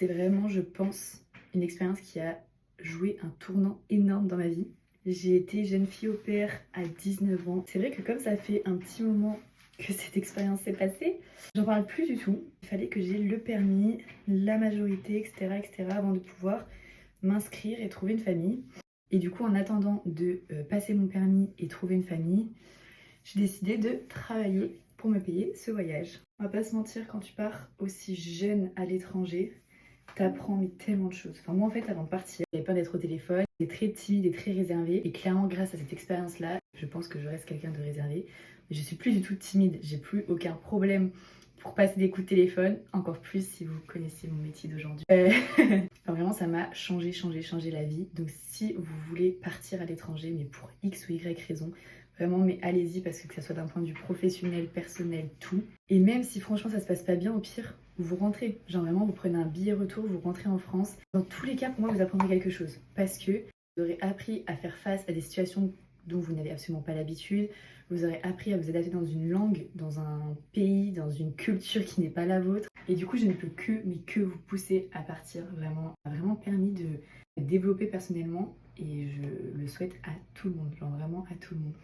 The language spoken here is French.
C'est vraiment, je pense, une expérience qui a joué un tournant énorme dans ma vie. J'ai été jeune fille au pair à 19 ans. C'est vrai que comme ça fait un petit moment que cette expérience s'est passée, j'en parle plus du tout. Il fallait que j'ai le permis, la majorité, etc., etc., avant de pouvoir m'inscrire et trouver une famille. Et du coup, en attendant de passer mon permis et trouver une famille, j'ai décidé de travailler pour me payer ce voyage. On va pas se mentir, quand tu pars aussi jeune à l'étranger, t'apprends mais tellement de choses. Enfin moi en fait avant de partir, j'avais peur d'être au téléphone, j'étais très timide et très réservée. Et clairement grâce à cette expérience-là, je pense que je reste quelqu'un de réservé. Mais je suis plus du tout timide, j'ai plus aucun problème pour passer des coups de téléphone, encore plus si vous connaissez mon métier d'aujourd'hui. Enfin, vraiment ça m'a changé la vie. Donc si vous voulez partir à l'étranger, mais pour X ou Y raison, vraiment, mais allez-y parce que ça soit d'un point de vue professionnel, personnel, tout. Et même si franchement ça se passe pas bien, au pire, vous rentrez. Genre vraiment, vous prenez un billet retour, vous rentrez en France. Dans tous les cas, pour moi, vous apprendrez quelque chose. Parce que vous aurez appris à faire face à des situations dont vous n'avez absolument pas l'habitude. Vous aurez appris à vous adapter dans une langue, dans un pays, dans une culture qui n'est pas la vôtre. Et du coup, je ne peux que vous pousser à partir. Vraiment, ça m'a vraiment permis de me développer personnellement. Et je le souhaite à tout le monde, genre vraiment à tout le monde.